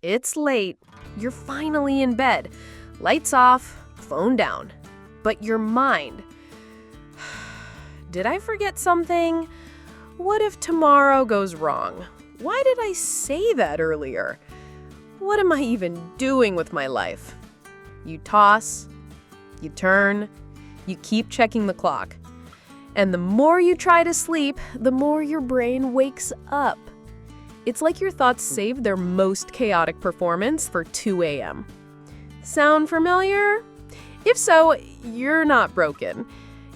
It's late. You're finally in bed. Lights off, phone down. But your mind. Did I forget something? What if tomorrow goes wrong? Why did I say that earlier? What am I even doing with my life? You toss, you turn, you keep checking the clock. And the more you try to sleep, the more your brain wakes up. It's like your thoughts saved their most chaotic performance for 2 a.m. Sound familiar? If so, you're not broken.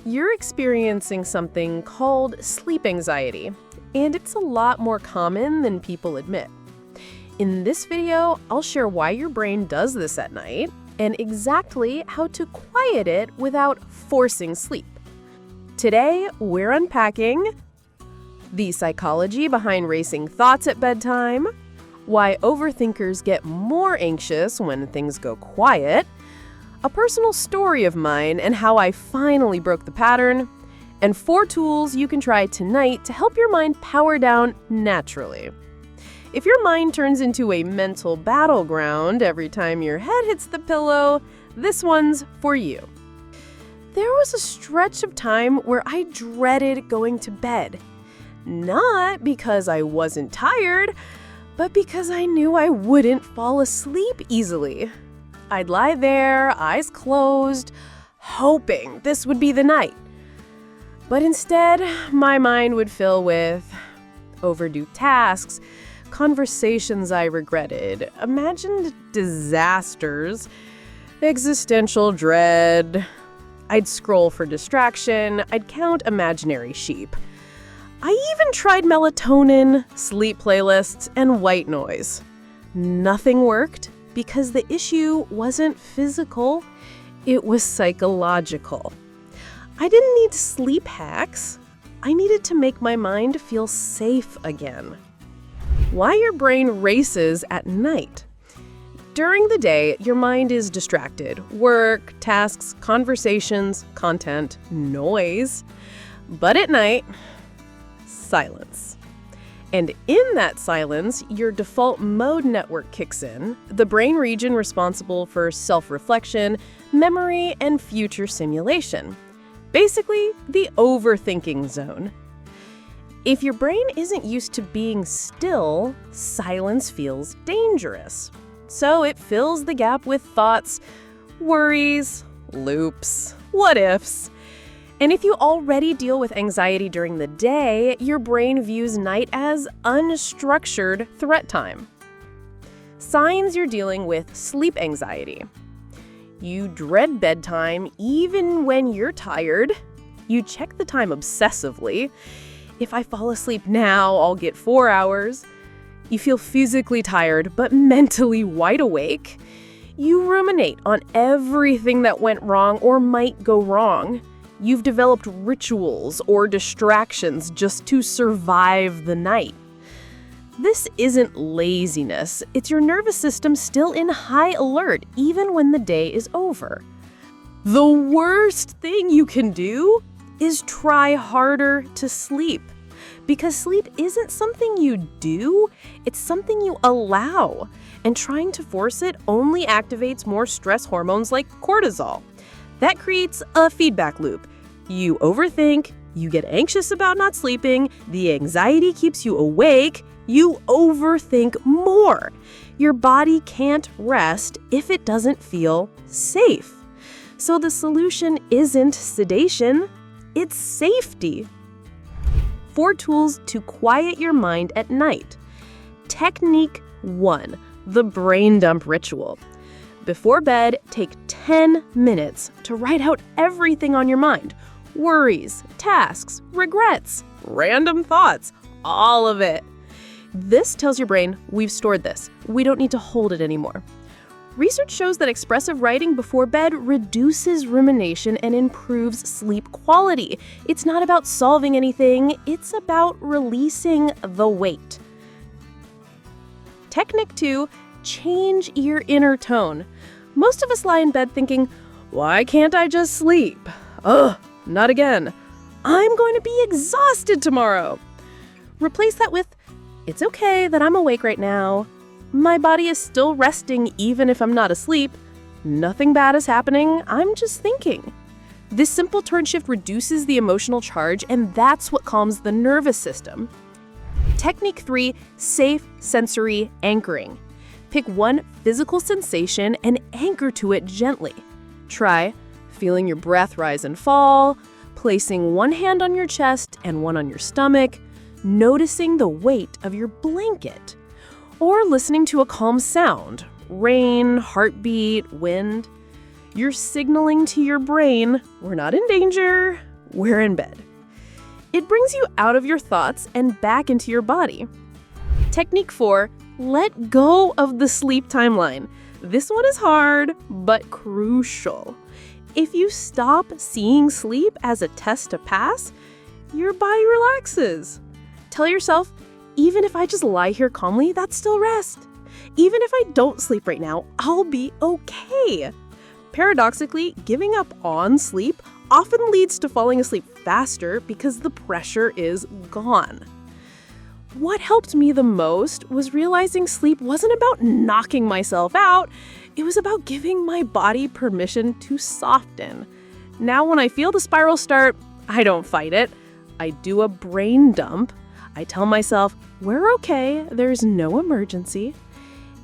You're experiencing something called sleep anxiety, and it's a lot more common than people admit. In this video, I'll share why your brain does this at night and exactly how to quiet it without forcing sleep. Today, we're unpacking the psychology behind racing thoughts at bedtime, why overthinkers get more anxious when things go quiet, a personal story of mine and how I finally broke the pattern, and 4 tools you can try tonight to help your mind power down naturally. If your mind turns into a mental battleground every time your head hits the pillow, this one's for you. There was a stretch of time where I dreaded going to bed. Not because I wasn't tired, but because I knew I wouldn't fall asleep easily. I'd lie there, eyes closed, hoping this would be the night. But instead, my mind would fill with overdue tasks, conversations I regretted, imagined disasters, existential dread. I'd scroll for distraction, I'd count imaginary sheep. I even tried melatonin, sleep playlists, and white noise. Nothing worked because the issue wasn't physical, it was psychological. I didn't need sleep hacks. I needed to make my mind feel safe again. Why your brain races at night. During the day, your mind is distracted. Work, tasks, conversations, content, noise. But at night, silence. And in that silence, your default mode network kicks in, the brain region responsible for self-reflection, memory, and future simulation. Basically, the overthinking zone. If your brain isn't used to being still, silence feels dangerous. So it fills the gap with thoughts, worries, loops, what ifs. And if you already deal with anxiety during the day, your brain views night as unstructured threat time. Signs you're dealing with sleep anxiety. You dread bedtime even when you're tired. You check the time obsessively. If I fall asleep now, I'll get 4 hours. You feel physically tired but mentally wide awake. You ruminate on everything that went wrong or might go wrong. You've developed rituals or distractions just to survive the night. This isn't laziness, it's your nervous system still in high alert even when the day is over. The worst thing you can do is try harder to sleep. Because sleep isn't something you do, it's something you allow. And trying to force it only activates more stress hormones like cortisol. That creates a feedback loop. You overthink, you get anxious about not sleeping, the anxiety keeps you awake, you overthink more. Your body can't rest if it doesn't feel safe. So the solution isn't sedation, it's safety. 4 tools to quiet your mind at night. Technique 1, the brain dump ritual. Before bed, take 10 minutes to write out everything on your mind. Worries, tasks, regrets, random thoughts, all of it. This tells your brain, we've stored this. We don't need to hold it anymore. Research shows that expressive writing before bed reduces rumination and improves sleep quality. It's not about solving anything, it's about releasing the weight. Technique 2, change your inner tone. Most of us lie in bed thinking, why can't I just sleep? Ugh, not again. I'm going to be exhausted tomorrow. Replace that with, it's okay that I'm awake right now. My body is still resting even if I'm not asleep. Nothing bad is happening, I'm just thinking. This simple turn shift reduces the emotional charge, and that's what calms the nervous system. Technique 3, safe sensory anchoring. Pick one physical sensation and anchor to it gently. Try feeling your breath rise and fall, placing one hand on your chest and one on your stomach, noticing the weight of your blanket, or listening to a calm sound, rain, heartbeat, wind. You're signaling to your brain, we're not in danger, we're in bed. It brings you out of your thoughts and back into your body. Technique 4, let go of the sleep timeline. This one is hard, but crucial. If you stop seeing sleep as a test to pass, your body relaxes. Tell yourself, even if I just lie here calmly, that's still rest. Even if I don't sleep right now, I'll be okay. Paradoxically, giving up on sleep often leads to falling asleep faster because the pressure is gone. What helped me the most was realizing sleep wasn't about knocking myself out. It was about giving my body permission to soften. Now when I feel the spiral start, I don't fight it. I do a brain dump. I tell myself, we're okay, there's no emergency.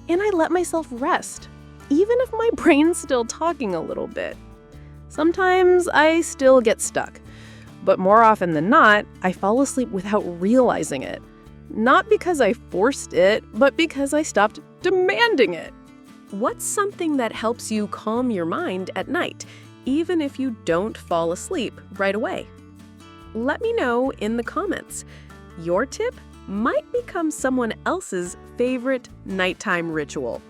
And I let myself rest, even if my brain's still talking a little bit. Sometimes I still get stuck, but more often than not, I fall asleep without realizing it. Not because I forced it, but because I stopped demanding it. What's something that helps you calm your mind at night, even if you don't fall asleep right away? Let me know in the comments. Your tip might become someone else's favorite nighttime ritual.